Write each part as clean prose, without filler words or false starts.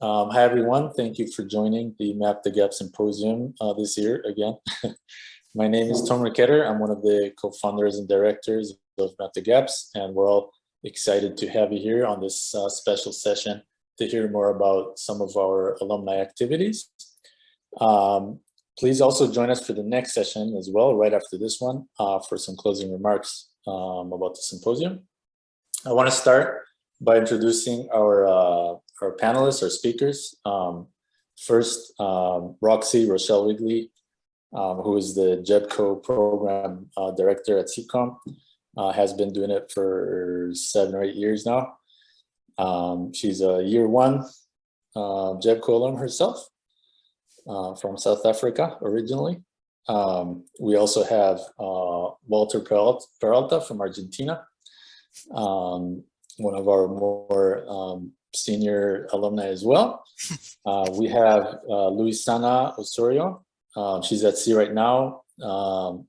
Hi, everyone. Thank you for joining the Map the Gap Symposium this year again. My name is Tom Riquetter. I'm one of the co-founders and directors of Map the Gaps, and we're all excited to have you here on this special session to hear more about some of our alumni activities. Please also join us for the next session as well, right after this one, for some closing remarks about the symposium. I want to start by introducing our panelists, our speakers. First, Roxy Rochelle Wigley, who is the GEBCO program director at CCOM, has been doing it for 7 or 8 years now. She's a year 1 GEBCO alum herself, from South Africa originally. We also have Walter Peralta from Argentina, one of our more senior alumni as well. We have Luisana Osorio. She's at sea right now,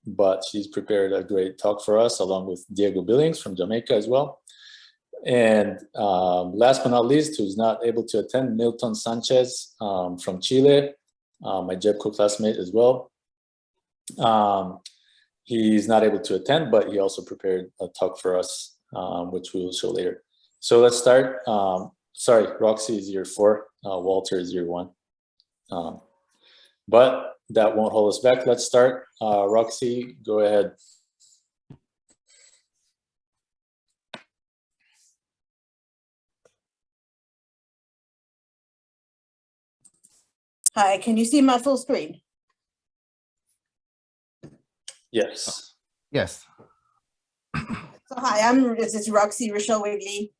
but she's prepared a great talk for us, along with Diego Billings from Jamaica as well. And last but not least, who's not able to attend, Milton Sanchez from Chile, my GEBCO classmate as well. He's not able to attend, but he also prepared a talk for us, which we will show later. So let's start. Sorry, Roxy is year 4, Walter is year 1. But that won't hold us back. Let's start. Roxy, go ahead. Hi, can you see my full screen? Yes. Yes. So hi, this is Roxy Rochelle Wigley.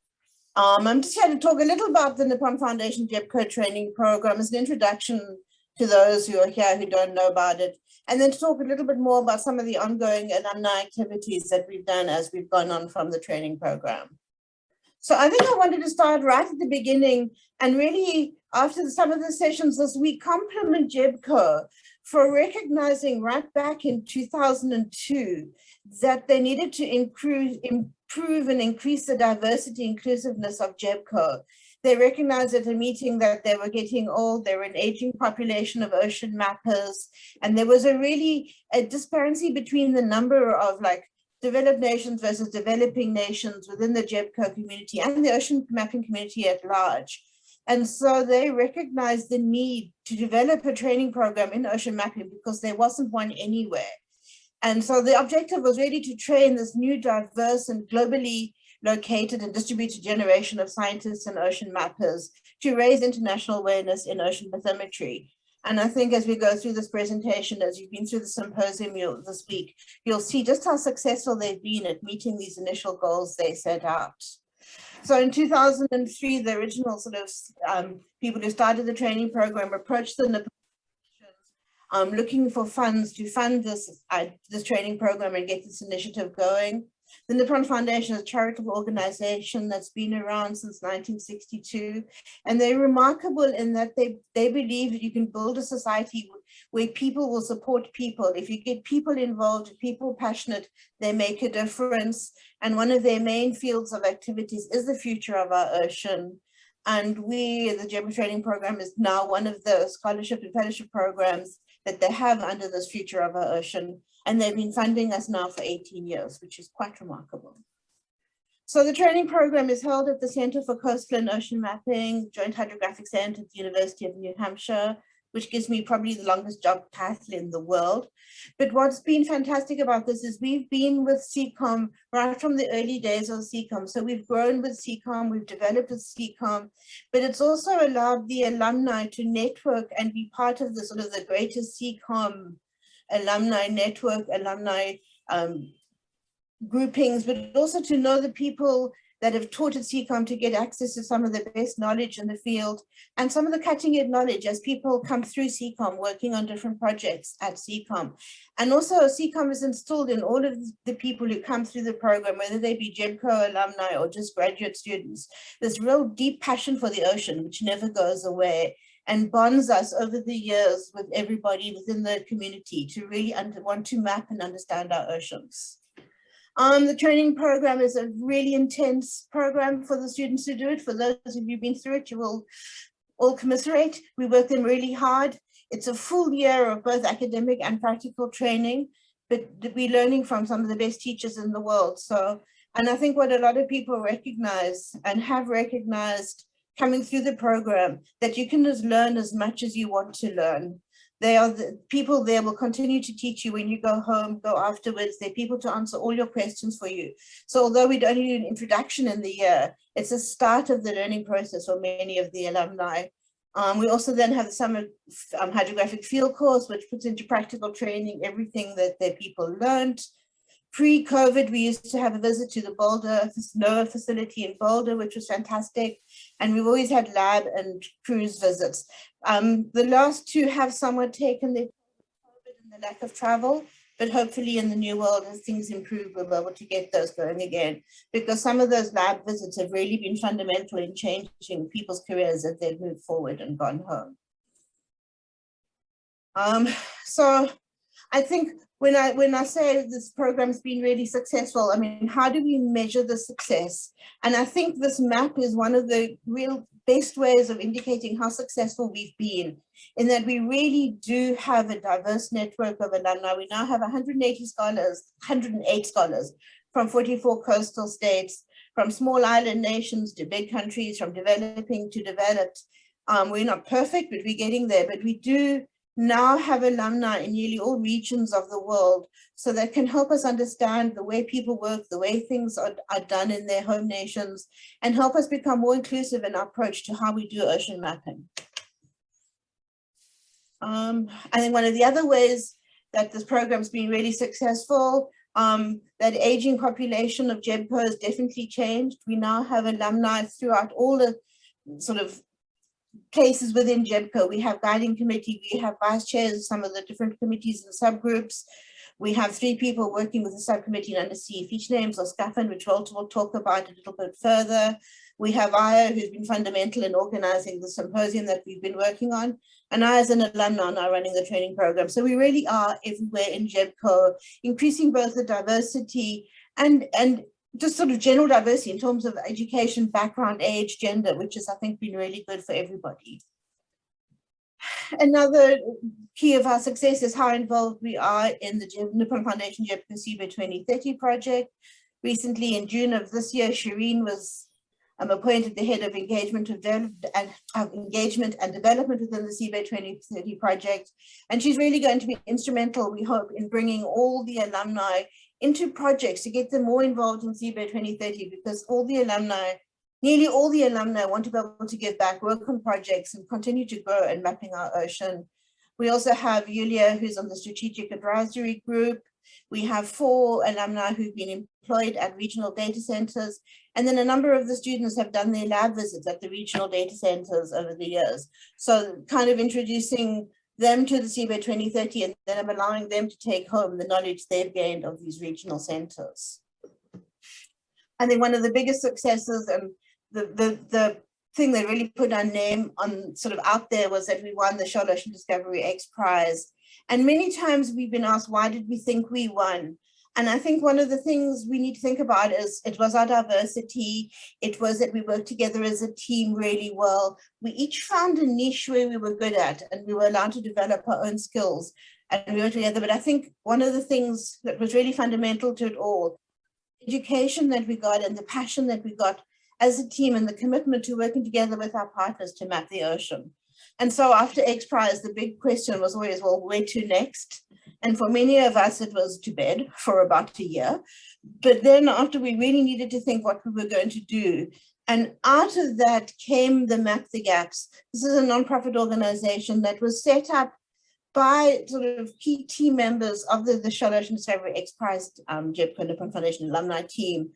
I'm just here to talk a little about the Nippon Foundation GEBCO training program as an introduction to those who are here who don't know about it, and then to talk a little bit more about some of the ongoing alumni activities that we've done as we've gone on from the training program. So I think I wanted to start right at the beginning, and really after some of the sessions this week, compliment GEBCO for recognizing right back in 2002 that they needed to improve and increase the diversity inclusiveness of GEBCO. They recognized at a meeting that they were getting old, they were an aging population of ocean mappers, and there was a disparity between the number of developed nations versus developing nations within the GEBCO community and the ocean mapping community at large. And so they recognized the need to develop a training program in ocean mapping because there wasn't one anywhere. And so the objective was really to train this new, diverse and globally located and distributed generation of scientists and ocean mappers to raise international awareness in ocean bathymetry. And I think as we go through this presentation, as you've been through the symposium this week, you'll see just how successful they've been at meeting these initial goals they set out. So in 2003, the original people who started the training program approached the Nippon looking for funds to fund this training program and get this initiative going. The Nippon Foundation is a charitable organization that's been around since 1962, and they're remarkable in that they believe that you can build a society where people will support people. If you get people involved, people passionate, they make a difference. And one of their main fields of activities is the future of our ocean. And the GEBCO training program is now one of the scholarship and fellowship programs that they have under this future of our ocean. And they've been funding us now for 18 years, which is quite remarkable. So the training program is held at the Center for Coastal and Ocean Mapping, Joint Hydrographic Center at the University of New Hampshire, which gives me probably the longest job title in the world. But what's been fantastic about this is we've been with CCOM right from the early days of CCOM. So we've grown with CCOM, we've developed with CCOM, but it's also allowed the alumni to network and be part of the greatest CCOM alumni network, alumni groupings, but also to know the people that have taught at CCOM to get access to some of the best knowledge in the field and some of the cutting edge knowledge as people come through CCOM working on different projects at CCOM. And also CCOM is installed in all of the people who come through the program, whether they be GEBCO alumni or just graduate students. There's real deep passion for the ocean, which never goes away, and bonds us over the years with everybody within the community to really want to map and understand our oceans. The training program is a really intense program for the students to do it. For those of you who've been through it, you will all commiserate. We work them really hard. It's a full year of both academic and practical training, but we're learning from some of the best teachers in the world. So, and I think what a lot of people recognize and have recognized coming through the program, that you can just learn as much as you want to learn. They are the people there will continue to teach you when you go home, go afterwards. They're people to answer all your questions for you. So although we'd only do an introduction in the year, it's a start of the learning process for many of the alumni. We also then have the summer hydrographic field course, which puts into practical training everything that their people learned. Pre-COVID, we used to have a visit to the Boulder NOAA facility in Boulder, which was fantastic. And we've always had lab and cruise visits. The last two have somewhat taken the COVID and the lack of travel, but hopefully in the new world, as things improve, we'll be able to get those going again, because some of those lab visits have really been fundamental in changing people's careers as they've moved forward and gone home. So I think when I say this program's been really successful, I mean, how do we measure the success? And I think this map is one of the real best ways of indicating how successful we've been, in that we really do have a diverse network of alumni. We now have 108 scholars from 44 coastal states, from small island nations to big countries, from developing to developed. We're not perfect, but we're getting there. But we do now have alumni in nearly all regions of the world, so that can help us understand the way people work, the way things are done in their home nations, and help us become more inclusive in our approach to how we do ocean mapping. I think one of the other ways that this program's been really successful, that aging population of GEBCO has definitely changed. We now have alumni throughout all the sort of places within GEBCO. We have guiding committee, we have vice chairs of some of the different committees and subgroups. We have 3 people working with the subcommittee on undersea fish names, or SCAFN, which Walter will talk about a little bit further. We have Aya, who's been fundamental in organizing the symposium that we've been working on. And I, as an alumni, now running the training program. So we really are everywhere in GEBCO, increasing both the diversity and just sort of general diversity in terms of education, background, age, gender, which has, I think, been really good for everybody. Another key of our success is how involved we are in the Nippon Foundation GEBCO CEBA 2030 project. Recently, in June of this year, Shireen was appointed the head of engagement and development within the CEBA 2030 project. And she's really going to be instrumental, we hope, in bringing all the alumni into projects to get them more involved in CEBA 2030, because all the alumni, nearly all the alumni, want to be able to give back, work on projects, and continue to grow in mapping our ocean. We also have Yulia, who's on the strategic advisory group. We have 4 alumni who've been employed at regional data centers. And then a number of the students have done their lab visits at the regional data centers over the years. So kind of introducing them to the CEBA 2030, and then I'm allowing them to take home the knowledge they've gained of these regional centers. I think one of the biggest successes and the thing that really put our name on sort of out there was that we won the Shell Ocean Discovery X Prize. And many times we've been asked, why did we think we won? And I think one of the things we need to think about is it was our diversity. It was that we worked together as a team really well. We each found a niche where we were good at, and we were allowed to develop our own skills, and we worked together. But I think one of the things that was really fundamental to it all, education that we got and the passion that we got as a team, and the commitment to working together with our partners to map the ocean. And so after X Prize, the big question was always, well, where to next? And for many of us, it was to bed for about a year. But then after, we really needed to think what we were going to do. And out of that came the Map the Gaps. This is a nonprofit organization that was set up by sort of key team members of the Shell Ocean Discovery X Prize GEBCO Nippon Foundation alumni team.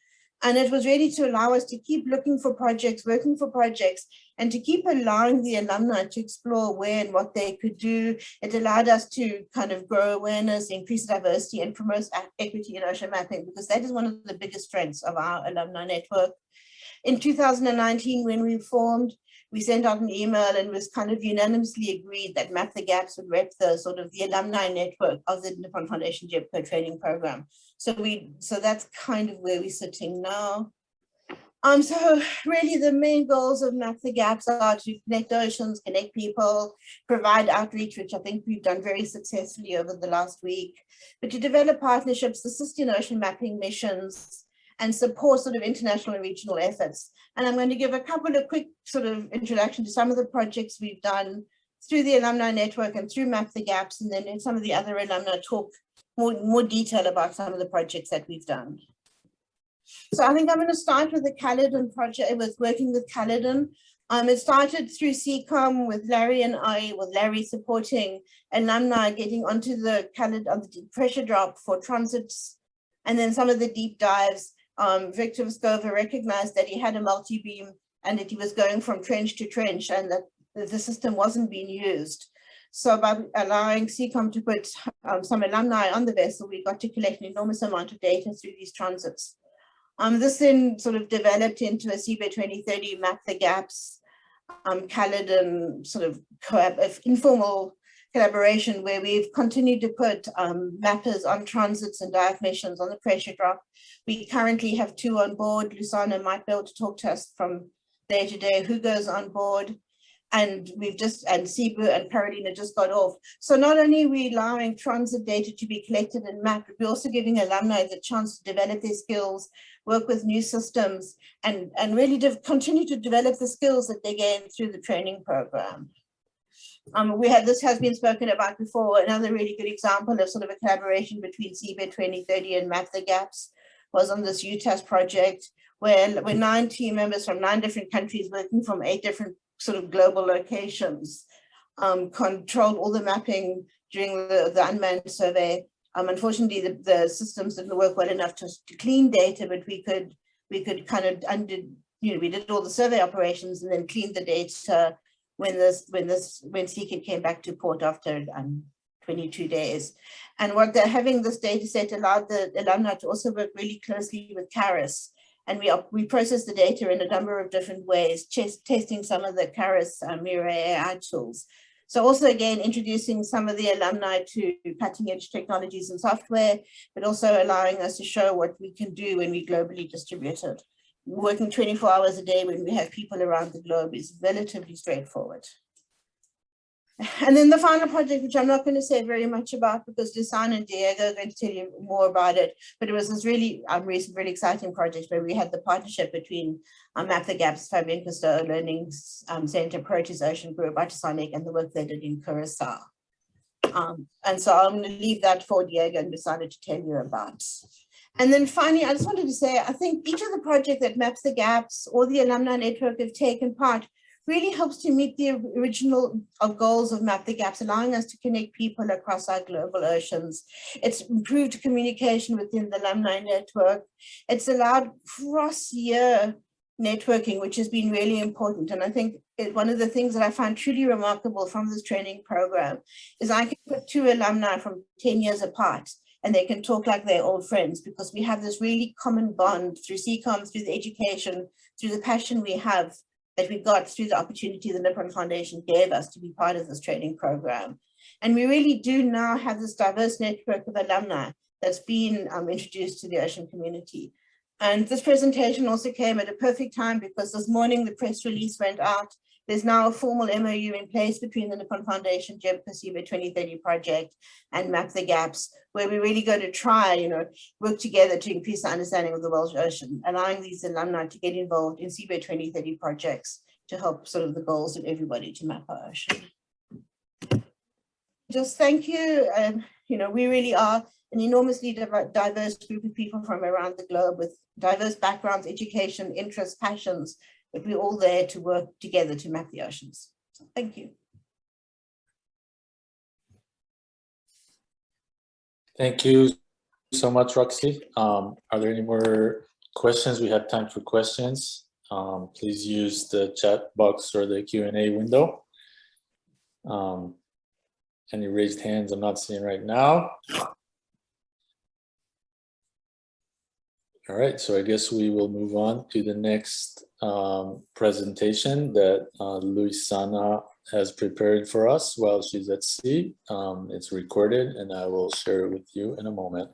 And it was really to allow us to keep looking for projects, working for projects, and to keep allowing the alumni to explore where and what they could do. It allowed us to kind of grow awareness, increase diversity, and promote equity in ocean mapping, because that is one of the biggest strengths of our alumni network. In 2019, when we formed, we sent out an email, and it was kind of unanimously agreed that Map the Gaps would rep the sort of the alumni network of the Nippon Foundation GEBCO training program. So that's kind of where we're sitting now. So really the main goals of Map the Gaps are to connect oceans, connect people, provide outreach, which I think we've done very successfully over the last week, but to develop partnerships, assist in ocean mapping missions, and support sort of international and regional efforts. And I'm going to give a couple of quick sort of introduction to some of the projects we've done through the alumni network and through Map the Gaps, and then in some of the other alumni talk more detail about some of the projects that we've done. So I think I'm going to start with the Caledon project, with working with Caledon. It started through CCOM with Larry and I, with Larry supporting alumni getting onto the Caledon, on the pressure drop for transits, and then some of the deep dives. Victor Vescova recognized that he had a multi-beam and that he was going from trench to trench and that the system wasn't being used. So by allowing CCOM to put some alumni on the vessel, we got to collect an enormous amount of data through these transits. This then sort of developed into a CB 2030 Map the Gaps, Caledon sort of informal collaboration where we've continued to put mappers on transits and dive missions on the pressure drop. We currently have 2 on board. Lusana might be able to talk to us from day to day who goes on board. And Cebu and Carolina just got off. So not only are we allowing transit data to be collected and mapped, but we're also giving alumni the chance to develop their skills, work with new systems, and really continue to develop the skills that they gain through the training program. This has been spoken about before. Another really good example of sort of a collaboration between CB 2030 and Map the Gaps was on this UTAS project, where 9 team members from 9 different countries working from 8 different sort of global locations controlled all the mapping during the unmanned survey. Unfortunately, the systems didn't work well enough to clean data, but we could kind of we did all the survey operations and then cleaned the data when Seekit came back to port after 22 days. And having this data set allowed the alumni to also work really closely with CARIS. And we process the data in a number of different ways, testing some of the CARIS Mirror AI tools. So also again, introducing some of the alumni to cutting edge technologies and software, but also allowing us to show what we can do when we globally distributed. Working 24 hours a day when we have people around the globe is relatively straightforward. And then the final project, which I'm not going to say very much about because Dusan and Diego are going to tell you more about it, but it was this really exciting project where we had the partnership between Map the Gaps, Fabian Cousteau Learning Center, Proteus Ocean Group, Ultrasonic, and the work they did in Curacao. And so I'm going to leave that for Diego and Dusan to tell you about. And then finally, I just wanted to say, I think each of the projects that Maps the Gaps or the alumni network have taken part really helps to meet the original goals of Map the Gaps, allowing us to connect people across our global oceans. It's improved communication within the alumni network. It's allowed cross-year networking, which has been really important. And I think one of the things that I find truly remarkable from this training program is I can put 2 alumni from 10 years apart and they can talk like they're old friends because we have this really common bond through CCOM, through the education, through the passion we have that we got through the opportunity the Nippon Foundation gave us to be part of this training program. And we really do now have this diverse network of alumni that's been introduced to the ocean community. And this presentation also came at a perfect time because this morning the press release went out. There's now a formal MOU in place between the Nippon Foundation, GEBCO 2030 project and Map the Gaps, where we really go to try, work together to increase the understanding of the Welsh Ocean, allowing these alumni to get involved in CB 2030 projects to help sort of the goals of everybody to map our ocean. Just thank you. We really are an enormously diverse group of people from around the globe with diverse backgrounds, education, interests, passions, but we're all there to work together to map the oceans. So thank you. Thank you so much, Roxy. Are there any more questions? We have time for questions. Please use the chat box or the Q&A window. Any raised hands I'm not seeing right now. All right, so I guess we will move on to the next presentation that Luisana has prepared for us while she's at sea. It's recorded and I will share it with you in a moment.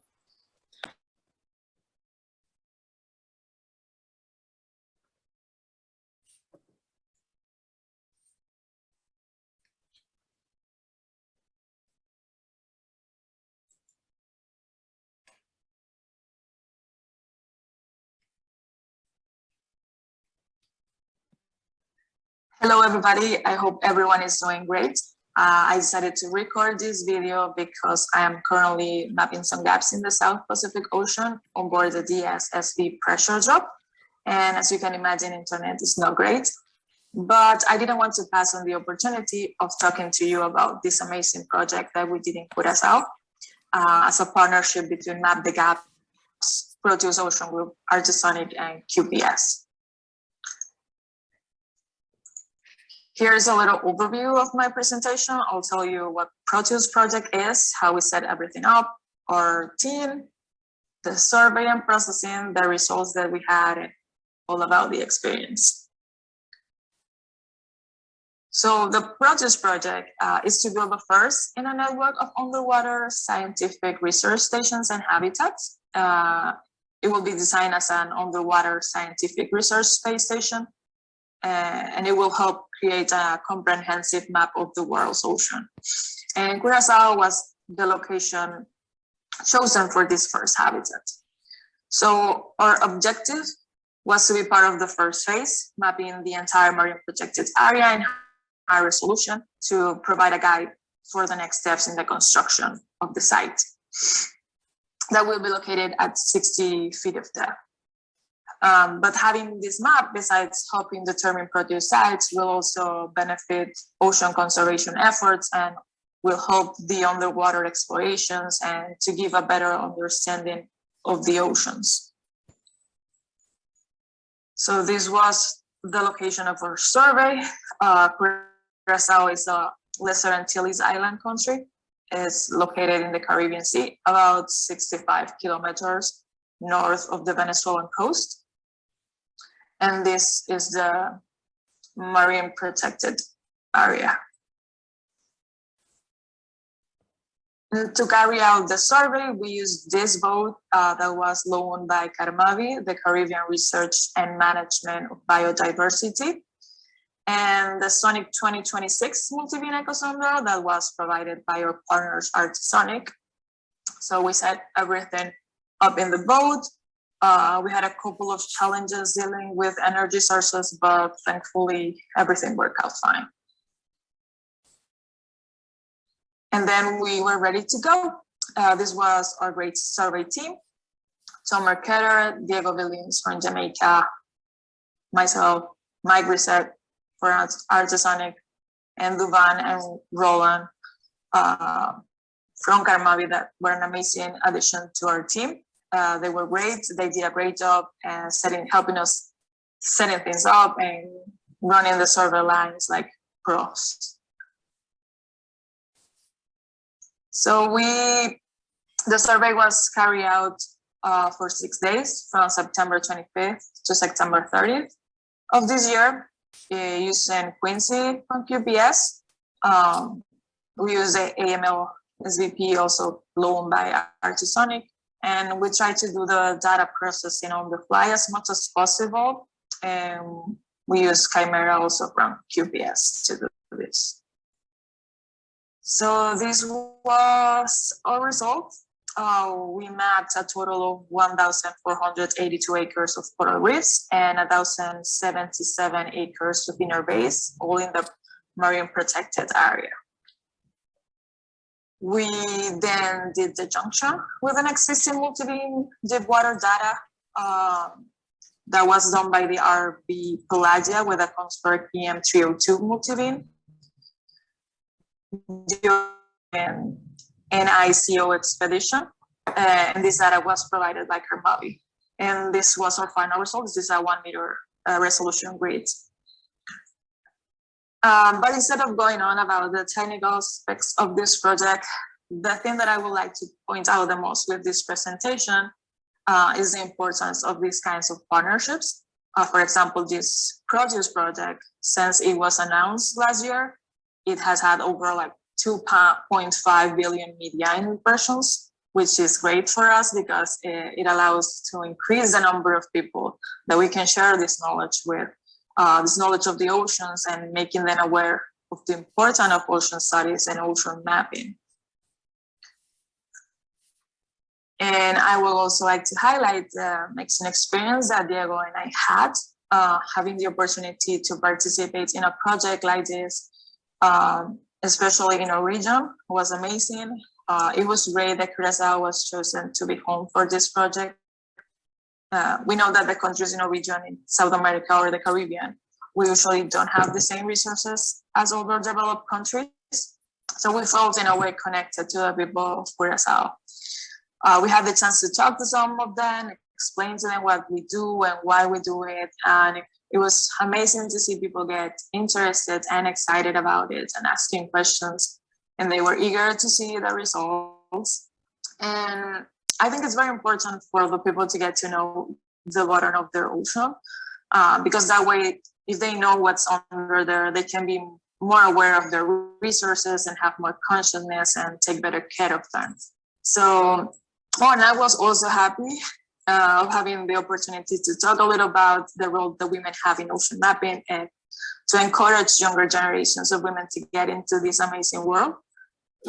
Hello, everybody. I hope everyone is doing great. I decided to record this video because I am currently mapping some gaps in the South Pacific Ocean on board the DSSV pressure drop. And as you can imagine, internet is not great. But I didn't want to pass on the opportunity of talking to you about this amazing project that we did in Curaçao as a partnership between Map the Gaps, Proteus Ocean Group, Artesonic, and QPS. Here's a little overview of my presentation. I'll tell you what Proteus project is, how we set everything up, our team, the survey and processing, the results that we had, and all about the experience. So the Proteus project is to build the first in a network of underwater scientific research stations and habitats. It will be designed as an underwater scientific research space station. And it will help create a comprehensive map of the world's ocean. And Curaçao was the location chosen for this first habitat. So our objective was to be part of the first phase, mapping the entire marine protected area in high resolution to provide a guide for the next steps in the construction of the site that will be located at 60 feet of depth. But having this map, besides helping determine Proteus sites, will also benefit ocean conservation efforts and will help the underwater explorations and to give a better understanding of the oceans. So this was the location of our survey. Curaçao is a Lesser Antilles island country. It's located in the Caribbean Sea, about 65 kilometers north of the Venezuelan coast. And this is the marine protected area. And to carry out the survey, we used this boat that was loaned by CARMAVI, the Caribbean Research and Management of Biodiversity, and the Sonic 2026 multi-beam echosonder that was provided by our partners Artesonic. So we set everything up in the boat. We had a couple of challenges dealing with energy sources, but thankfully everything worked out fine. And then we were ready to go. This was our great survey team. Tom Mercader, Diego Williams from Jamaica, myself, Mike Reset for Artesonic, and Duvan and Roland from Carmavi that were an amazing addition to our team. They were great. They did a great job and helping us setting things up and running the survey lines like pros. So the survey was carried out for 6 days from September 25th to September 30th of this year using Quincy from QPS. We use the AML SVP also loaned by Artesonic. And we try to do the data processing on the fly as much as possible. And we use Chimera also from QPS to do this. So this was our result. We mapped a total of 1,482 acres of coral reefs and 1,077 acres of inner bays, all in the marine protected area. We then did the junction with an existing multi-beam deep water data that was done by the RB Pelagia with a Kongsberg PM302 multi-beam. An NICO expedition, and this data was provided by Carmavi. And this was our final result. This is a 1 meter resolution grid. But instead of going on about the technical aspects of this project, the thing that I would like to point out the most with this presentation is the importance of these kinds of partnerships. For example, this Proteus project, since it was announced last year, it has had over like 2.5 billion media impressions, which is great for us because it allows to increase the number of people that we can share this knowledge with. This knowledge of the oceans and making them aware of the importance of ocean studies and ocean mapping. And I would also like to highlight the excellent experience that Diego and I had having the opportunity to participate in a project like this, especially in our region, was amazing. It was great that Curaçao was chosen to be home for this project. We know that the countries in our region in South America or the Caribbean, we usually don't have the same resources as other developed countries. So we felt in a way connected to the people of Curaçao. We had the chance to talk to some of them, explain to them what we do and why we do it. And it was amazing to see people get interested and excited about it and asking questions. And they were eager to see the results. And I think it's very important for the people to get to know the bottom of their ocean, because that way, if they know what's under there, they can be more aware of their resources and have more consciousness and take better care of them. So, and I was also happy of having the opportunity to talk a little about the role that women have in ocean mapping and to encourage younger generations of women to get into this amazing world.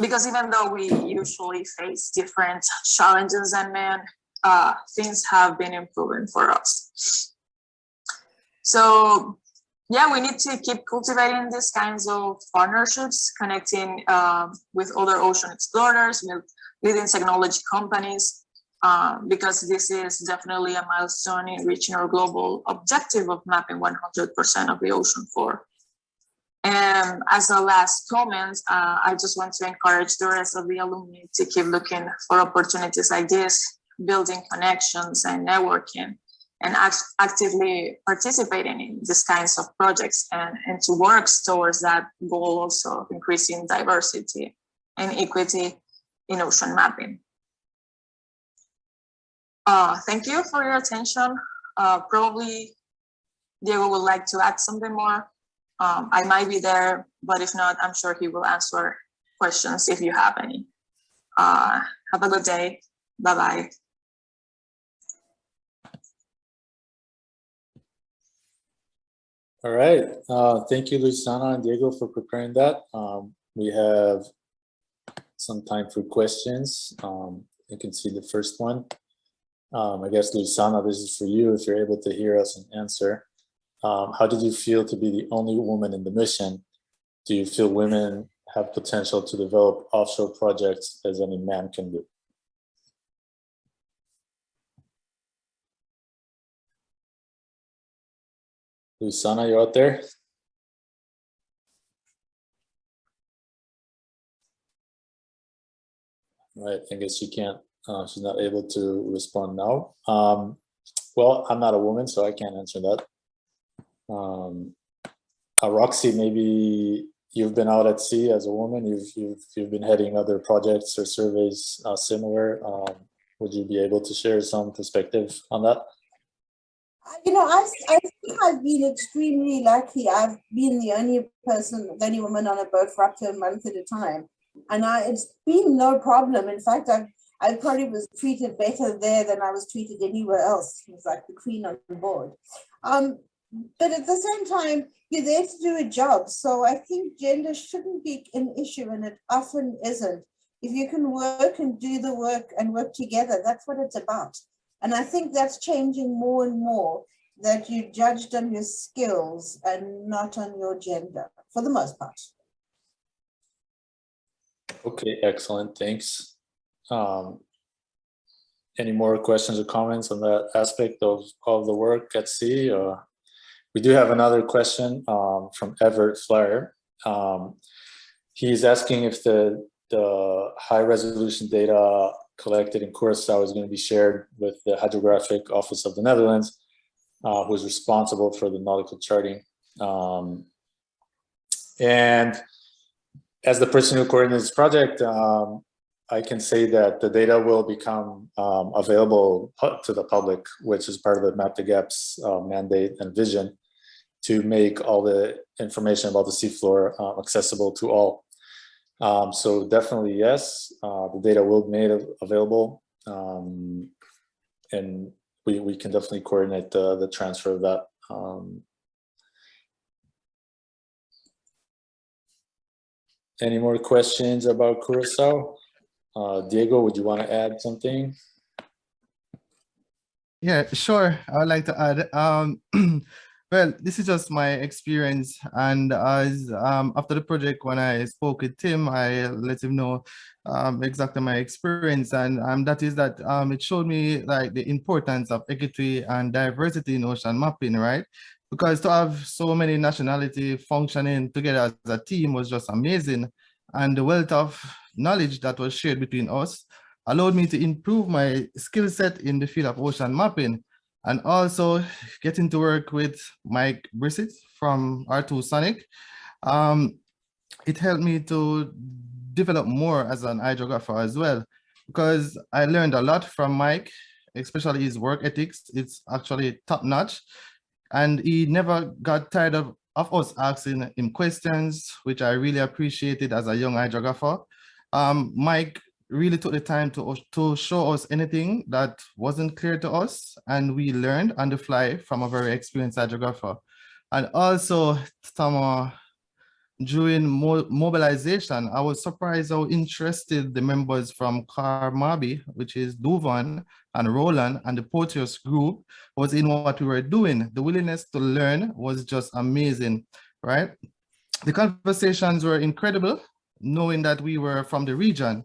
Because even though we usually face different challenges than men, things have been improving for us. So yeah, we need to keep cultivating these kinds of partnerships, connecting with other ocean explorers, with leading technology companies, because this is definitely a milestone in reaching our global objective of mapping 100% of the ocean floor. And as a last comment, I just want to encourage the rest of the alumni to keep looking for opportunities like this, building connections and networking, and actively participating in these kinds of projects and to work towards that goal also of increasing diversity and equity in ocean mapping. Thank you for your attention. Probably Diego would like to add something more. I might be there, but if not, I'm sure he will answer questions if you have any. Have a good day. Bye-bye. All right. Thank you, Luisana and Diego, for preparing that. We have some time for questions. You can see the first one. I guess, Luisana, this is for you, if you're able to hear us and answer. How did you feel to be the only woman in the mission? Do you feel women have potential to develop offshore projects as any man can do? Luisana, you out there? Right, I guess she can't, she's not able to respond now. Well, I'm not a woman, so I can't answer that. Roxy, maybe you've been out at sea as a woman. You've been heading other projects or surveys similar. Would you be able to share some perspective on that? You know, I think I've been extremely lucky. I've been the only woman on a boat for up to a month at a time, and it's been no problem. In fact, I probably was treated better there than I was treated anywhere else. It was like the queen on board. But at the same time, you're there to do a job. So I think gender shouldn't be an issue, and it often isn't. If you can work and do the work and work together, that's what it's about. And I think that's changing more and more, that you're judged on your skills and not on your gender, for the most part. Okay, excellent, thanks. Any more questions or comments on that aspect of the work at sea? We do have another question from Everett Flyer. He's asking if the high resolution data collected in Curaçao is going to be shared with the Hydrographic Office of the Netherlands, who is responsible for the nautical charting. And as the person who coordinates this project, I can say that the data will become available to the public, which is part of the Map the Gaps mandate and vision, to make all the information about the seafloor accessible to all. So definitely yes, the data will be made available, and we can definitely coordinate the transfer of that. Any more questions about Curaçao? Diego, would you want to add something? Yeah, sure. I would like to add. Well, this is just my experience, and as after the project, when I spoke with Tim, I let him know exactly my experience, and that is that it showed me like the importance of equity and diversity in ocean mapping, right? Because to have so many nationality functioning together as a team was just amazing, and the wealth of knowledge that was shared between us allowed me to improve my skill set in the field of ocean mapping, and also getting to work with Mike Brissett from R2 Sonic. It helped me to develop more as an hydrographer as well, because I learned a lot from Mike, especially his work ethics. It's actually top notch. And he never got tired of us asking him questions, which I really appreciated as a young hydrographer. Mike really took the time to show us anything that wasn't clear to us, and we learned on the fly from a very experienced hydrographer. And also, during mobilization, I was surprised how interested the members from Carmabi, which is Duvan and Roland and the Porteous group, was in what we were doing. The willingness to learn was just amazing, right? The conversations were incredible, knowing that we were from the region.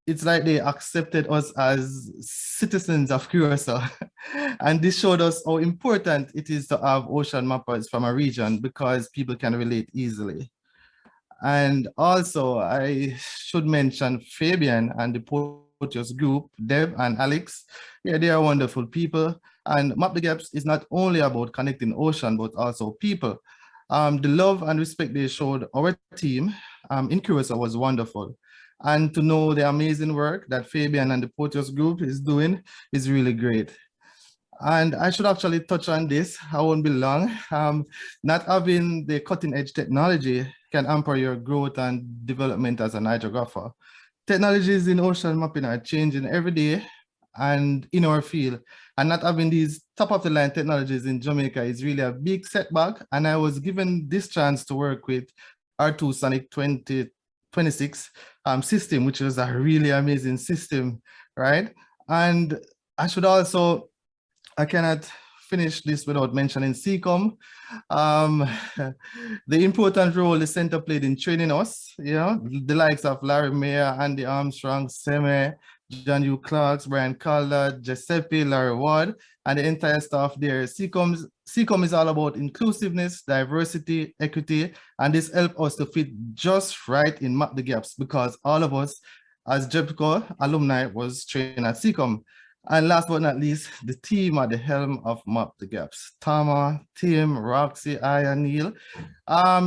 It's like they accepted us as citizens of Curacao. And this showed us how important it is to have ocean mappers from a region, because people can relate easily. And also, I should mention Fabian and the Porteous group, Deb and Alex. Yeah, they are wonderful people. And Map the Gaps is not only about connecting ocean, but also people. The love and respect they showed our team in Curacao was wonderful. And to know the amazing work that Fabian and the Porteous group is doing is really great. And I should actually touch on this. I won't be long. Not having the cutting edge technology can hamper your growth and development as an hydrographer. Technologies in ocean mapping are changing every day and in our field. And not having these top of the line technologies in Jamaica is really a big setback. And I was given this chance to work with R2 Sonic 2026 system, which was a really amazing system, right? And I should also, I cannot finish this without mentioning CECOM. The important role the center played in training us, you know, the likes of Larry Mayer, Andy Armstrong, Seme, John Hugh Clarks, Brian Calder, Giuseppe, Larry Ward, and the entire staff there. CECOM is all about inclusiveness, diversity, equity, and this helped us to fit just right in Map the Gaps, because all of us as GEBCO alumni was trained at CECOM. And last but not least, the team at the helm of Map the Gaps. Tama, Tim, Roxy, I, and Neil.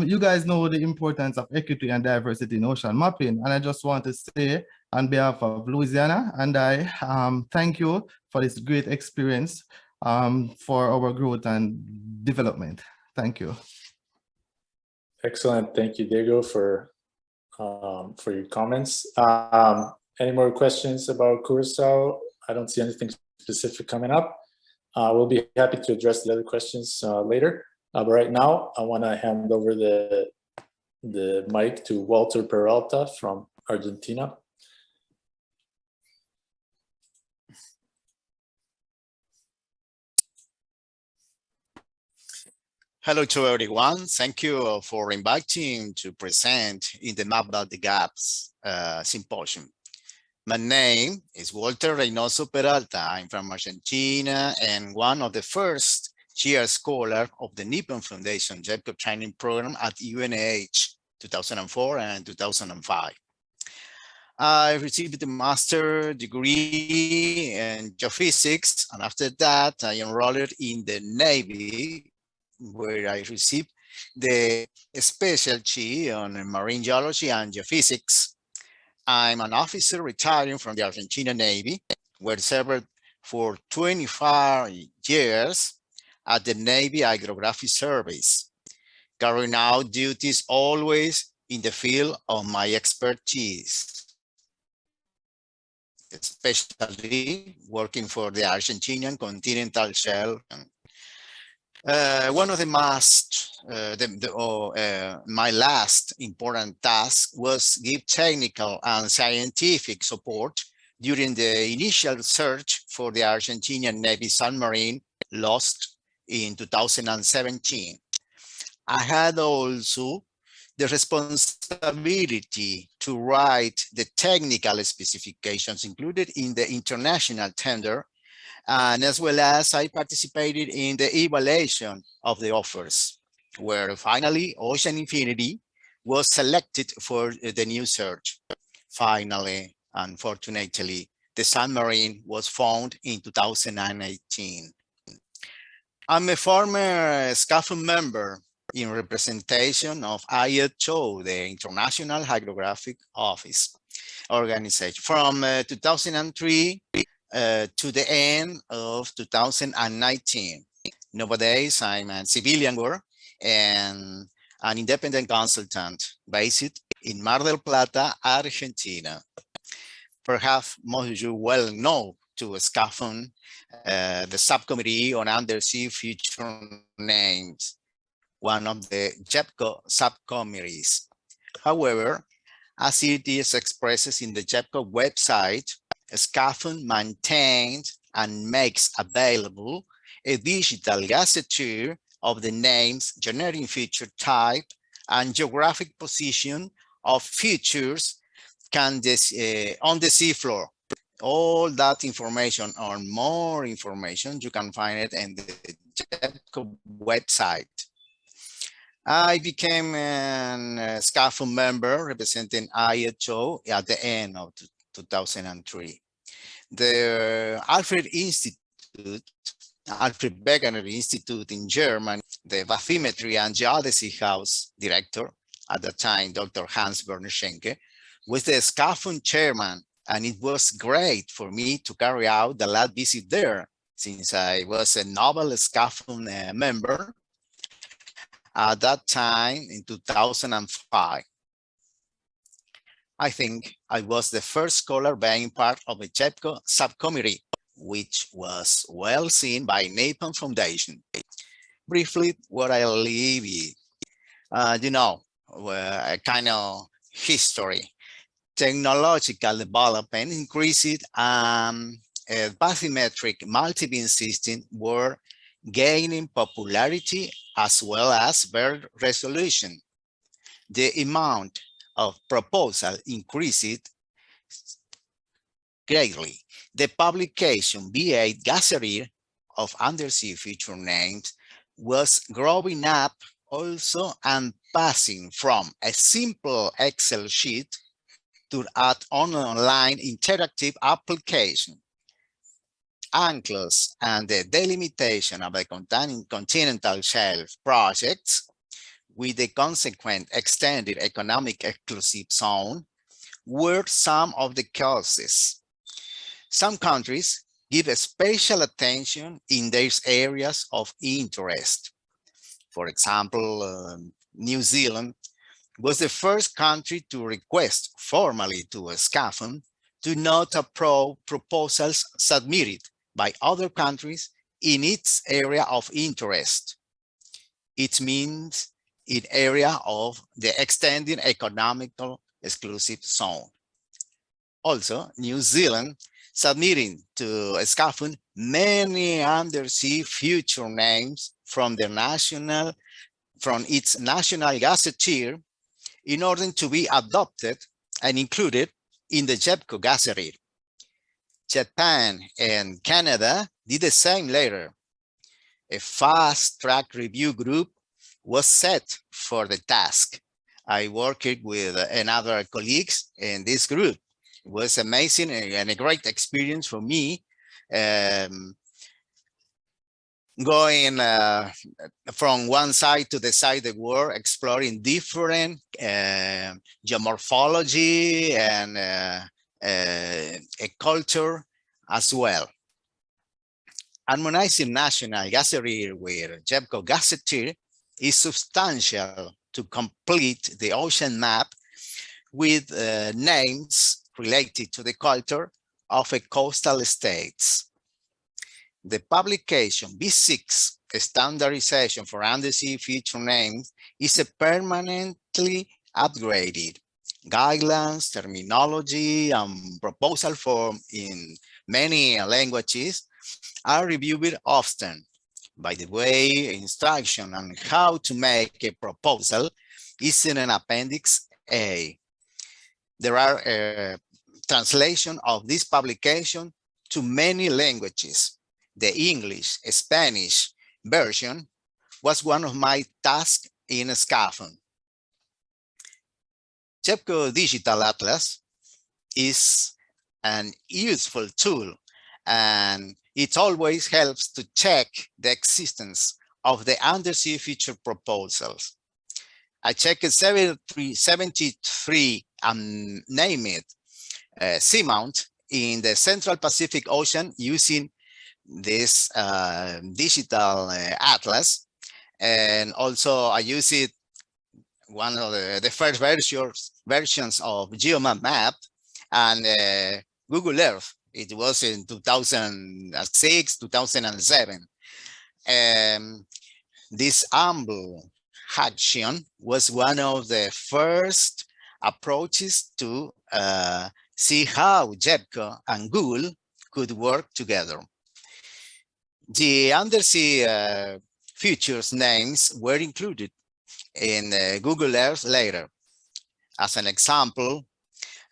You guys know the importance of equity and diversity in ocean mapping. And I just want to say on behalf of Louisiana, and I thank you for this great experience for our growth and development. Thank you. Excellent. Thank you, Diego, for your comments. Any more questions about Curacao? I don't see anything specific coming up. We'll be happy to address the other questions later. But right now, I want to hand over the mic to Walter Peralta from Argentina. Hello to everyone. Thank you for inviting to present in the Map the Gaps Symposium. My name is Walter Reynoso Peralta. I'm from Argentina and one of the first chair scholar of the Nippon Foundation GEBCO training program at UNH 2004 and 2005. I received a master's degree in geophysics, and after that I enrolled in the Navy, where I received the specialty on marine geology and geophysics. I'm an officer retiring from the Argentina Navy, where I served for 25 years at the Navy Hydrography Service, carrying out duties always in the field of my expertise, especially working for the Argentinian continental shelf. One of the my last important task was give technical and scientific support during the initial search for the Argentinian Navy submarine lost in 2017. I had also the responsibility to write the technical specifications included in the international tender, and as well as I participated in the evaluation of the offers, where finally Ocean Infinity was selected for the new search. Finally, unfortunately, the submarine was found in 2018. I'm a former SCAFM member in representation of IHO, the International Hydrographic Office organization, from 2003 to the end of 2019. Nowadays, I'm a civilian worker and an independent consultant based in Mar del Plata, Argentina. Perhaps most of you well know to SCAFM, the subcommittee on undersea future names, one of the GEBCO subcommittees. However, as it is expressed in the GEBCO website, SCAFM maintains and makes available a digital gazetteer of the names, generating feature type, and geographic position of features on the seafloor. All that information or more information, you can find it in the GEBCO website. I became a SCAFM member representing IHO at the end of 2003. The Alfred Wegener Institute in Germany, the Bathymetry and Geodesy House director at the time, Dr. Hans Werner Schenke, was the SCAFM chairman, and it was great for me to carry out the last visit there, since I was a novel SCAFM member at that time in 2005. I think I was the first scholar being part of a GEBCO subcommittee, which was well seen by Nippon Foundation. Briefly, what I leave you, a kind of history. Technological development increased, a bathymetric multi-beam system were gaining popularity as well as better resolution. The amount of proposal increased greatly. The publication via gazetteer of undersea feature names was growing up also, and passing from a simple Excel sheet to an online interactive application. UNCLOS and the delimitation of the continental shelf projects with the consequent extended economic exclusive zone were some of the causes. Some countries give a special attention in their areas of interest. For example, New Zealand was the first country to request formally to SCAFM to not approve proposals submitted by other countries in its area of interest. It means in area of the extended economical exclusive zone. Also, New Zealand submitting to SCAFM many undersea future names from its national gazetteer in order to be adopted and included in the GEBCO gazetteer. Japan and Canada did the same later. A fast-track review group was set for the task. I worked with another colleagues in this group. It was amazing and a great experience for me, going from one side to the side of the world, exploring different geomorphology and a culture as well. Harmonizing national gazetteer with GEBCO gazetteer is substantial to complete the ocean map with names related to the culture of a coastal states. The publication B6, a standardization for undersea feature names, is a permanently upgraded. Guidelines, terminology, and proposal form in many languages are reviewed often. By the way, instruction on how to make a proposal is in an Appendix A. There are translation of this publication to many languages. The English, Spanish version was one of my tasks in Scaffold. GEBCO Digital Atlas is an useful tool, and it always helps to check the existence of the undersea feature proposals. I checked 73 unnamed seamount in the Central Pacific Ocean using this digital atlas, and also I use it one of the first versions of GeoMap map and Google Earth. It was in 2006, 2007. This humble action was one of the first approaches to see how GEBCO and Google could work together. The undersea features names were included in Google Earth later. As an example,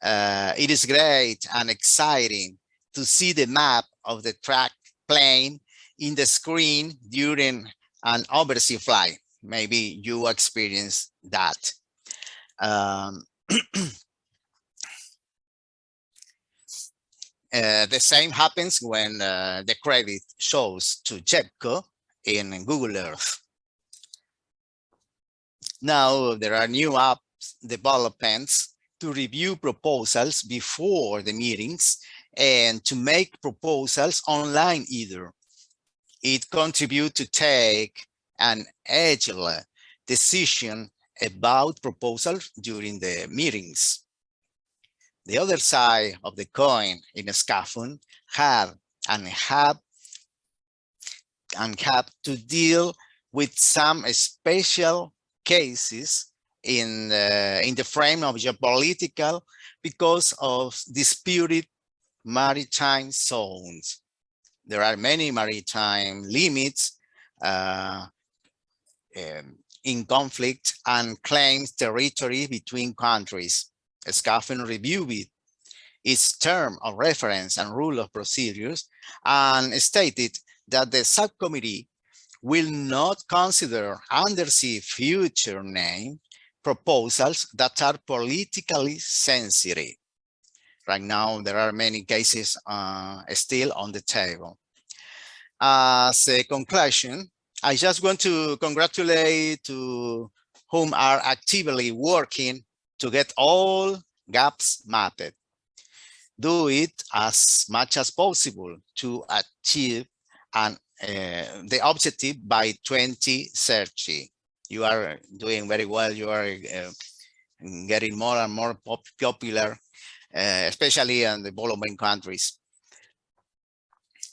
it is great and exciting to see the map of the track plane in the screen during an oversea flight. Maybe you experience that. The same happens when the credit shows to GEBCO in Google Earth. Now there are new app developments to review proposals before the meetings and to make proposals online either. It contributes to take an agile decision about proposals during the meetings. The other side of the coin in Scaffold have to deal with some special cases in the frame of geopolitical because of disputed maritime zones. There are many maritime limits in conflict and claims territory between countries. Scaffold reviewed its term of reference and rule of procedures and stated that the subcommittee will not consider undersea future name proposals that are politically sensitive. Right now, there are many cases still on the table. As a conclusion, I just want to congratulate to whom are actively working to get all gaps mapped. Do it as much as possible to achieve the objective by 2030. You are doing very well. You are getting more and more popular, especially in the developing countries.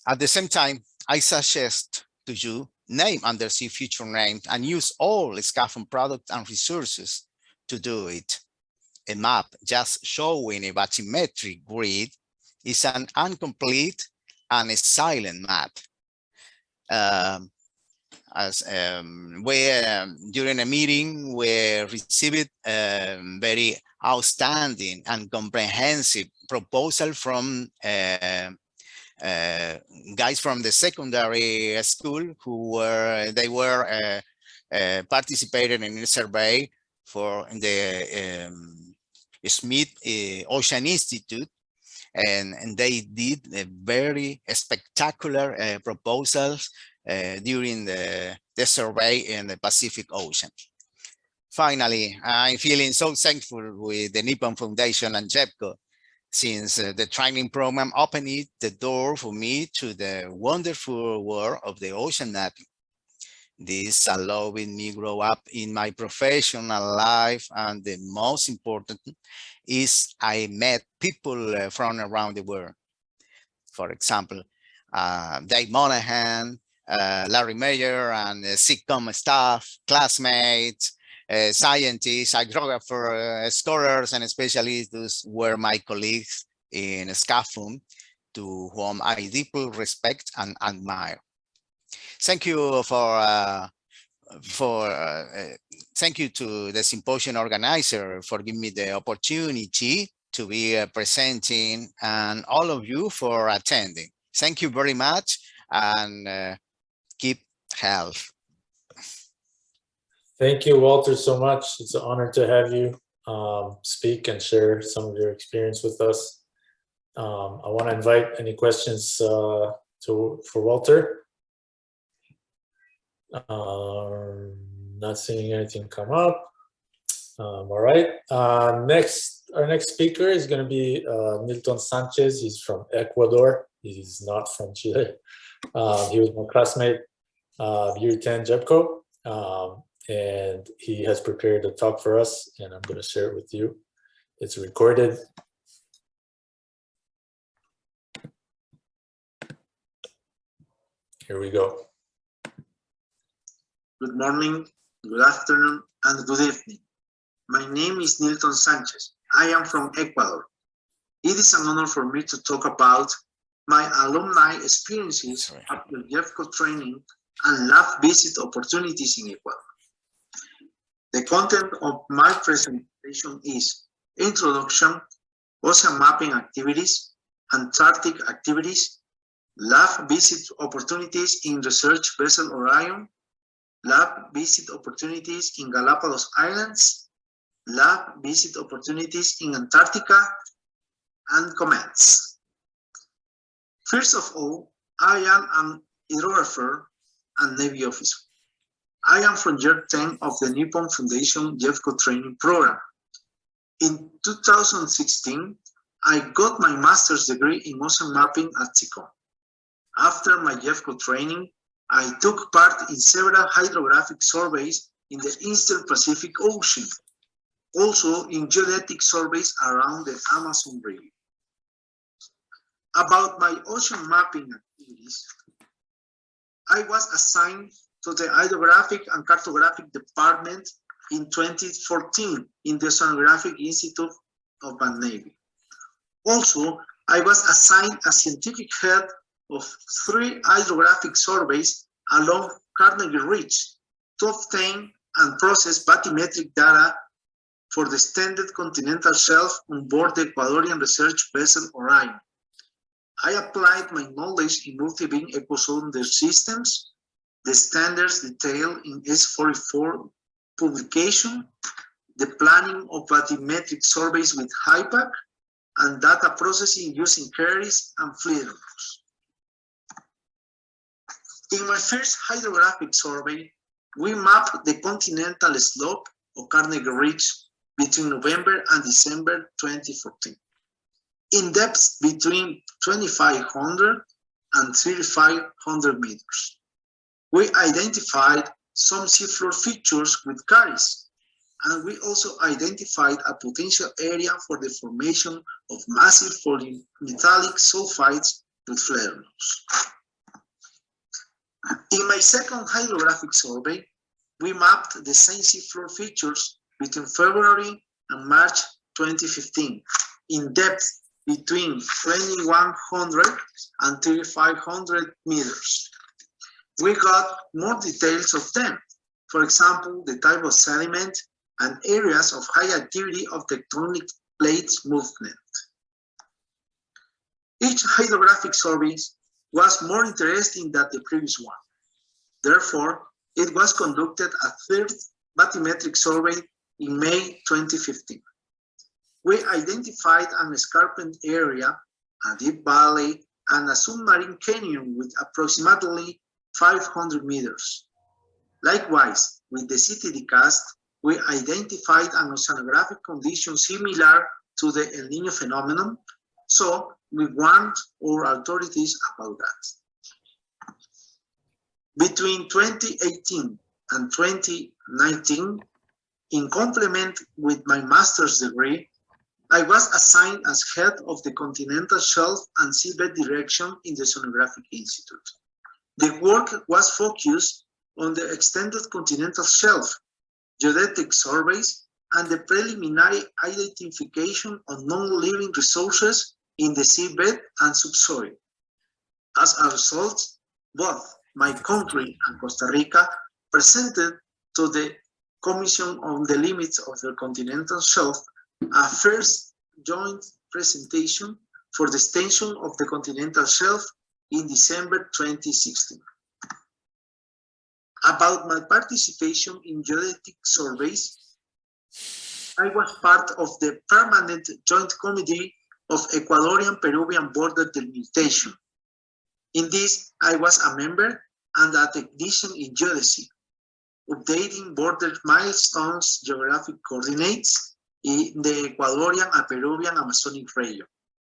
At the same time, I suggest to you name undersea feature names and use all Scaffold products and resources to do it. A map just showing a bathymetric grid is an incomplete and a silent map. During a meeting, we received a very outstanding and comprehensive proposal from guys from the secondary school who were participated in a survey for the Smith Ocean Institute, and they did a very spectacular proposals during the survey in the Pacific Ocean. Finally, I'm feeling so thankful with the Nippon Foundation and GEBCO, since the training program opened the door for me to the wonderful world of the ocean mapping. This allowed me grow up in my professional life, and the most important is I met people from around the world. For example, Dave Monahan, Larry Mayer, and SIGCOM staff, classmates, scientists, hydrographers, scholars, and specialists were my colleagues in Scaffold, to whom I deeply respect and admire. Thank you thank you to the symposium organizer for giving me the opportunity to be presenting, and all of you for attending. Thank you very much, and keep health. Thank you, Walter, so much. It's an honor to have you speak and share some of your experience with us. I want to invite any questions for Walter. Not seeing anything come up. All right. Our next speaker is going to be Nilton Sanchez. He's from Ecuador. He's not from Chile. He was my classmate year 10 GEBCO, and he has prepared a talk for us, and I'm going to share it with you. It's recorded. Here we go. Good morning, good afternoon, and good evening. My name is Nilton Sanchez. I am from Ecuador. It is an honor for me to talk about my alumni experiences after GEBCO training and lab visit opportunities in Ecuador. The content of my presentation is introduction, ocean mapping activities, Antarctic activities, lab visit opportunities in research vessel Orion, lab visit opportunities in Galapagos Islands, lab visit opportunities in Antarctica, and comments. First of all, I am an hydrographer and Navy officer. I am from year 10 of the Nippon Foundation GEBCO training program. In 2016, I got my master's degree in ocean mapping at SICOM. After my GEBCO training, I took part in several hydrographic surveys in the Eastern Pacific Ocean, also in geodetic surveys around the Amazon River. About my ocean mapping activities, I was assigned to the Hydrographic and Cartographic Department in 2014 in the Oceanographic Institute of the Navy. Also, I was assigned as scientific head of 3 hydrographic surveys along Carnegie Ridge to obtain and process bathymetric data for the extended continental shelf on board the Ecuadorian research vessel Orion. I applied my knowledge in multi-beam ecosounder systems, the standards detailed in S44 publication, the planning of bathymetric surveys with HYPACK, and data processing using queries and fleeters. In my first hydrographic survey, we mapped the continental slope of Carnegie Ridge between November and December 2014, in depth between 2,500 and 3,500 meters. We identified some seafloor features with carries, and we also identified a potential area for the formation of massive polymetallic sulfides with flaremounts. In my second hydrographic survey, we mapped the same seafloor features between February and March 2015, in depth between 2,100 and 3,500 meters. We got more details of them, for example, the type of sediment and areas of high activity of tectonic plates movement. Each hydrographic survey was more interesting than the previous one. Therefore, it was conducted a third bathymetric survey in May 2015. We identified an escarpment area, a deep valley, and a submarine canyon with approximately 500 meters. Likewise, with the CTD cast, we identified an oceanographic condition similar to the El Niño phenomenon, so we warned our authorities about that. Between 2018 and 2019, in complement with my master's degree, I was assigned as head of the Continental Shelf and Seabed Direction in the Oceanographic Institute. The work was focused on the extended continental shelf, geodetic surveys, and the preliminary identification of non-living resources in the seabed and subsoil. As a result, both my country and Costa Rica presented to the Commission on the Limits of the Continental Shelf a first joint presentation for the extension of the continental shelf in December 2016. About my participation in geodetic surveys, I was part of the permanent joint committee of Ecuadorian-Peruvian border delimitation. In this, I was a member and a technician in geodesy, updating border milestones geographic coordinates in the Ecuadorian and Peruvian Amazonic region.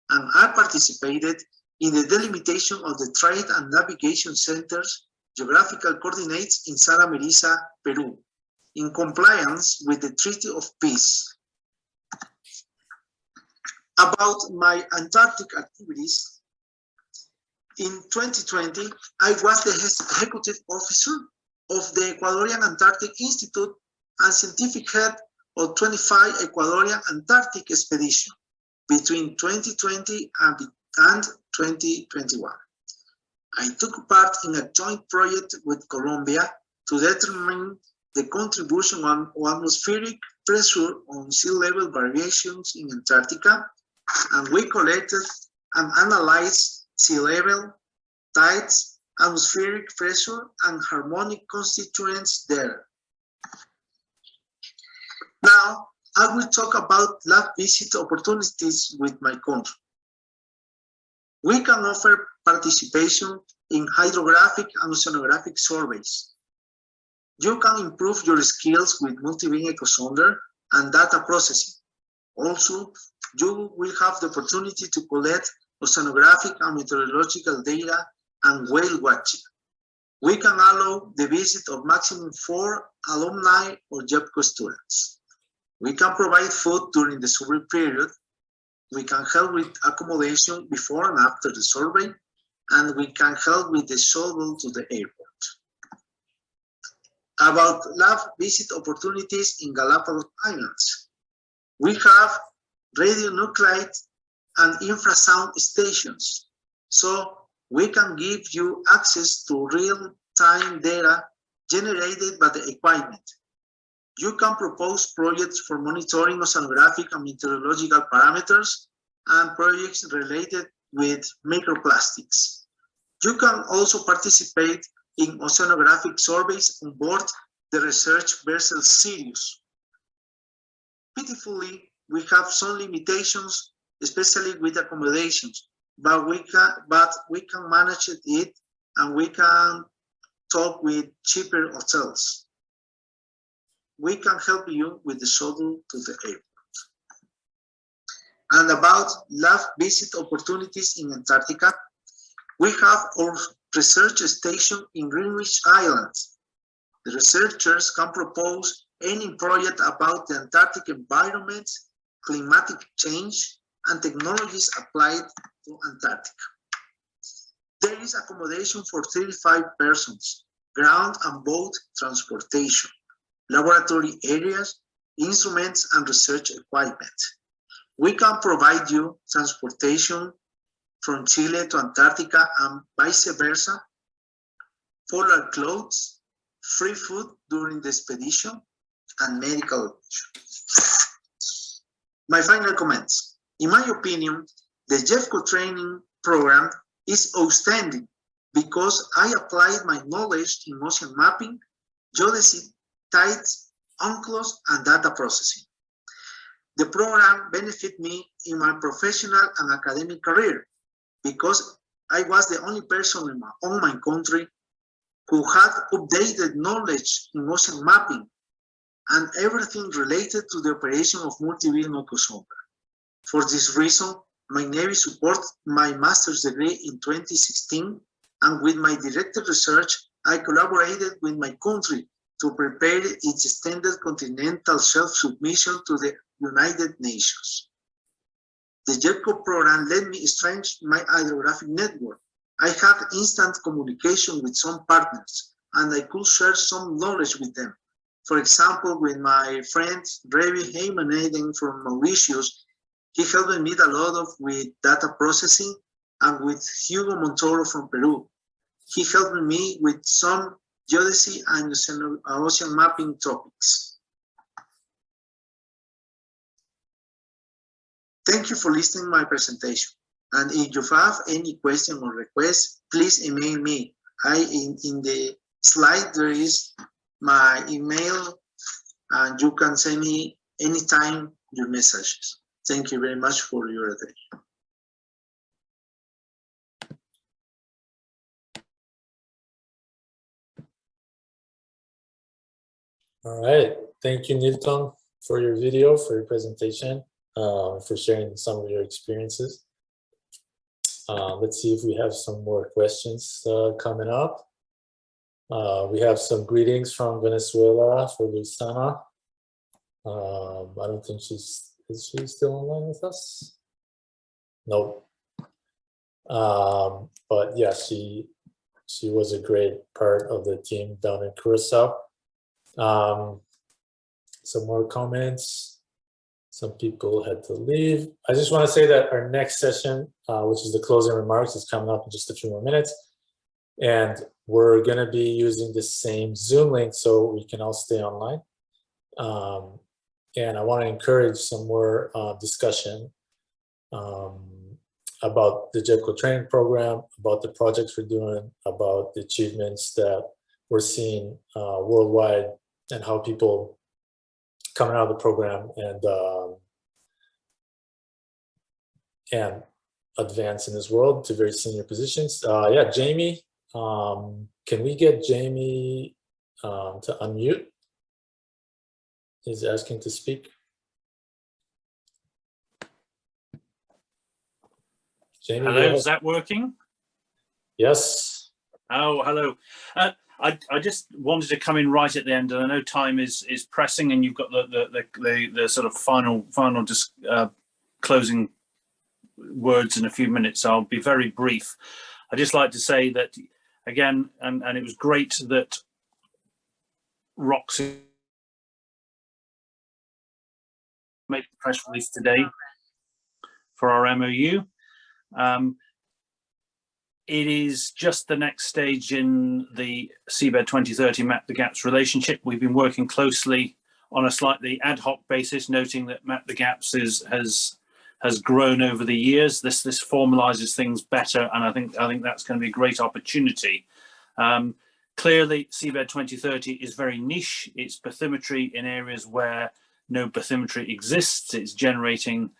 And I participated in the delimitation of the Trade and Navigation Center's geographical coordinates in Sara Melissa, Peru, in compliance with the Treaty of Peace. About my Antarctic activities, in 2020, I was the executive officer of the Ecuadorian Antarctic Institute and scientific head of 25 Ecuadorian Antarctic expedition between 2020 and 2021. I took part in a joint project with Colombia to determine the contribution of atmospheric pressure on sea level variations in Antarctica, and we collected and analyzed sea level, tides, atmospheric pressure, and harmonic constituents there. Now, I will talk about lab visit opportunities with my country. We can offer participation in hydrographic and oceanographic surveys. You can improve your skills with multi-beam echosonder and data processing. Also, you will have the opportunity to collect oceanographic and meteorological data and whale watching. We can allow the visit of maximum 4 alumni or GEBCO students. We can provide food during the survey period. We can help with accommodation before and after the survey, and we can help with the shuttle to the airport. About lab visit opportunities in Galapagos Islands. We have radionuclide and infrasound stations, so we can give you access to real-time data generated by the equipment. You can propose projects for monitoring oceanographic and meteorological parameters and projects related with microplastics. You can also participate in oceanographic surveys on board the research vessel Sirius. Pitifully, we have some limitations, especially with accommodations, but we can manage it, and we can talk with cheaper hotels. We can help you with the shuttle to the airport. And about lab visit opportunities in Antarctica, we have our research station in Greenwich Island. The researchers can propose any project about the Antarctic environment, climatic change, and technologies applied to Antarctica. There is accommodation for 35 persons, ground and boat transportation, laboratory areas, instruments, and research equipment. We can provide you transportation from Chile to Antarctica and vice versa, polar clothes, free food during the expedition, and medical attention. My final comments. In my opinion, the GEBCO training program is outstanding because I applied my knowledge in ocean mapping, geodesy, tides, UNCLOS, and data processing. The program benefited me in my professional and academic career because I was the only person in my country who had updated knowledge in ocean mapping and everything related to the operation of multi-beam echosonder. For this reason, my Navy supported my master's degree in 2016, and with my directed research, I collaborated with my country to prepare its extended continental shelf submission to the United Nations. The GEBCO program let me strengthen my hydrographic network. I had instant communication with some partners, and I could share some knowledge with them. For example, with my friend Revi Heimaneden from Mauritius, he helped me a lot with data processing, and with Hugo Montoro from Peru. He helped me with some geodesy and ocean mapping topics. Thank you for listening to my presentation. And if you have any question or request, please email me. In the slide, there is my email, and you can send me anytime your messages. Thank you very much for your attention. All right. Thank you, Nilton, for your video, for your presentation, for sharing some of your experiences. Let's see if we have some more questions coming up. We have some greetings from Venezuela for Luisana. I don't think is she still online with us? Nope. But yeah, she was a great part of the team down in Curacao. Some more comments. Some people had to leave. I just want to say that our next session, which is the closing remarks, is coming up in just a few more minutes. And we're going to be using the same Zoom link so we can all stay online. And I want to encourage some more discussion about the GEBCO training program, about the projects we're doing, about the achievements that we're seeing worldwide, and how people coming out of the program and advance in this world to very senior positions. Yeah, Jamie, can we get Jamie to unmute? He's asking to speak. Jamie, hello, is that working? Yes. Oh, hello. I just wanted to come in right at the end, and I know time is pressing, and you've got the sort of final closing words in a few minutes. So I'll be very brief. I'd just like to say that again, and it was great that Roxy made the press release today for our MOU. It is just the next stage in the CBED 2030 Map the Gaps relationship. We've been working closely on a slightly ad hoc basis, noting that Map the Gaps has grown over the years. This formalizes things better, and I think that's going to be a great opportunity. Clearly, CBED 2030 is very niche. It's bathymetry in areas where no bathymetry exists. It's generating.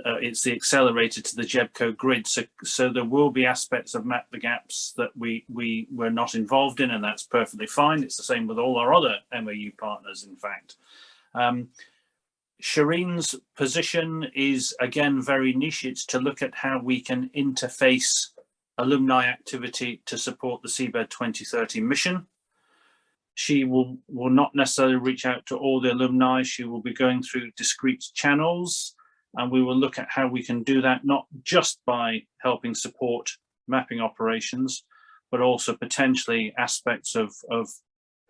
It's the accelerator to the GEBCO grid, so there will be aspects of Map the Gaps that we were not involved in, and that's perfectly fine. It's the same with all our other MOU partners, in fact. Shireen's position is, again, very niche. It's to look at how we can interface alumni activity to support the CBED 2030 mission. She will not necessarily reach out to all the alumni. She will be going through discrete channels, and we will look at how we can do that, not just by helping support mapping operations, but also potentially aspects of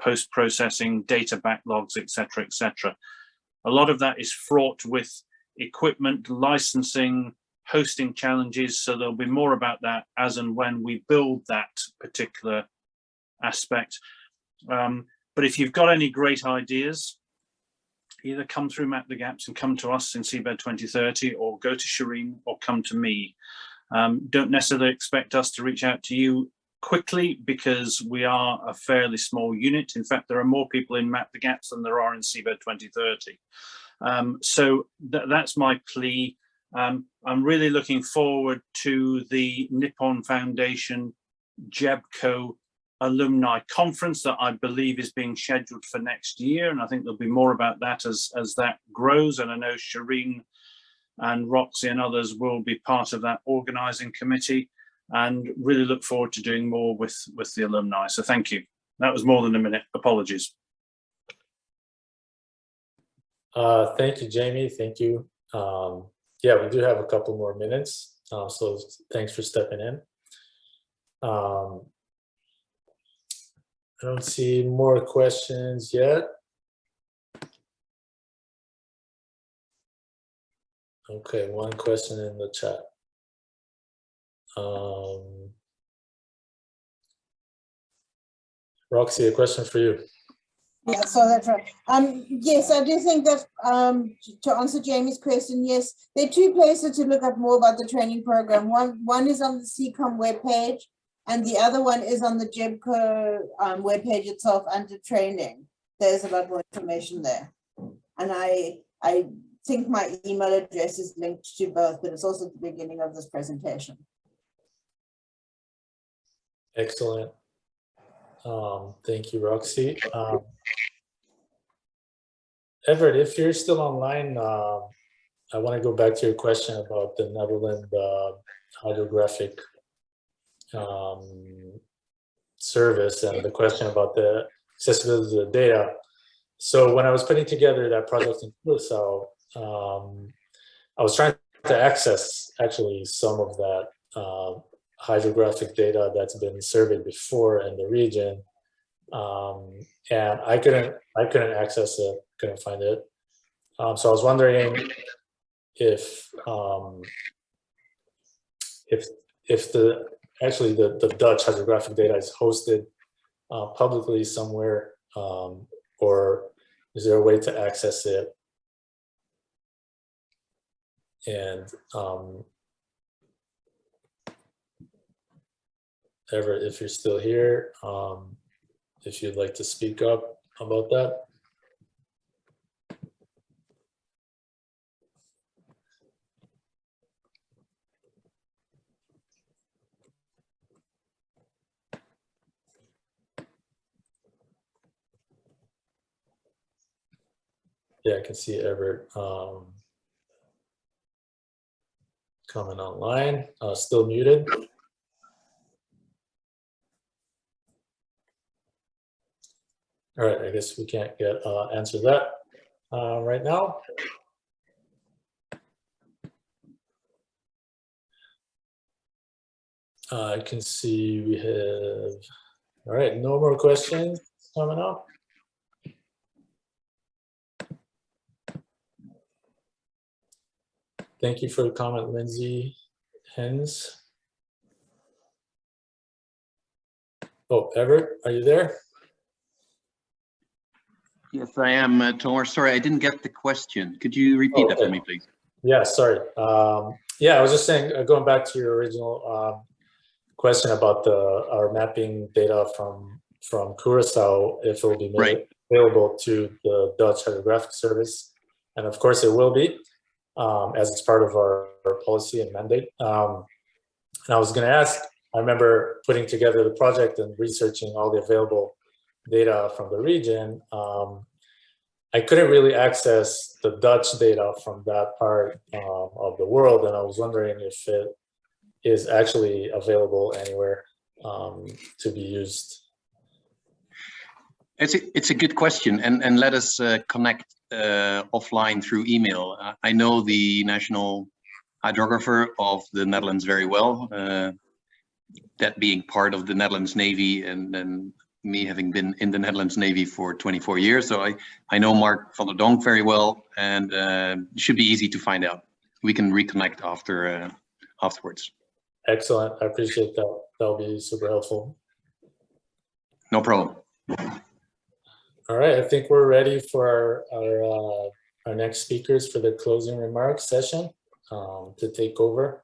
post-processing, data backlogs, etc., etc. A lot of that is fraught with equipment, licensing, hosting challenges, so there'll be more about that as and when we build that particular aspect. But if you've got any great ideas, either come through Map the Gaps and come to us in CBED 2030, or go to Shireen or come to me. Don't necessarily expect us to reach out to you quickly, because we are a fairly small unit. In fact, there are more people in Map the Gaps than there are in CBED 2030. So that's my plea. I'm really looking forward to the Nippon Foundation GEBCO Alumni Conference that I believe is being scheduled for next year, and I think there'll be more about that as that grows. And I know Shireen and Roxy and others will be part of that organizing committee, and really look forward to doing more with the alumni. So thank you. That was more than a minute. Apologies. Thank you, Jamie. Thank you. Yeah, we do have a couple more minutes, so thanks for stepping in. I don't see more questions yet. Okay, one question in the chat. Roxy, a question for you. Yeah, so that's right. Yes, I do think that to answer Jamie's question, yes, there are two places to look up more about the training program. One is on the CCOM webpage, and the other one is on the GEBCO webpage itself under training. There's a lot more information there. And I think my email address is linked to both, but it's also at the beginning of this presentation. Excellent. Thank you, Roxy. Everett, if you're still online, I want to go back to your question about the Netherlands hydrographic service and the question about the accessibility of the data. So when I was putting together that project in Curaçao, I was trying to access actually some of that hydrographic data that's been surveyed before in the region, and I couldn't access it, couldn't find it. So I was wondering if the Dutch hydrographic data is hosted publicly somewhere, or is there a way to access it? And Everett, if you're still here, if you'd like to speak up about that. Yeah, I can see Everett coming online, still muted. All right, I guess we can't answer that right now. I can see we have, all right, no more questions coming up. Thank you for the comment, Lindsay Hens. Oh, Everett, are you there? Yes, I am, Thomas. Sorry, I didn't get the question. Could you repeat that for me, please? Yeah, sorry. Yeah, I was just saying, going back to your original question about our mapping data from Curaçao, if it will be made available to the Dutch Hydrographic Service. And of course it will be, as it's part of our policy and mandate. And I was gonna ask, I remember putting together the project and researching all the available data from the region. I couldn't really access the Dutch data from that part of the world, and I was wondering if it is actually available anywhere to be used. It's a good question, and let us connect offline through email. I know the national hydrographer of the Netherlands very well, that being part of the Netherlands Navy, and then me having been in the Netherlands Navy for 24 years. So I know Mark van der Donk very well, and it should be easy to find out. We can reconnect afterwards. Excellent, I appreciate that. That'll be super helpful. No problem. All right, I think we're ready for our next speakers for the closing remarks session to take over.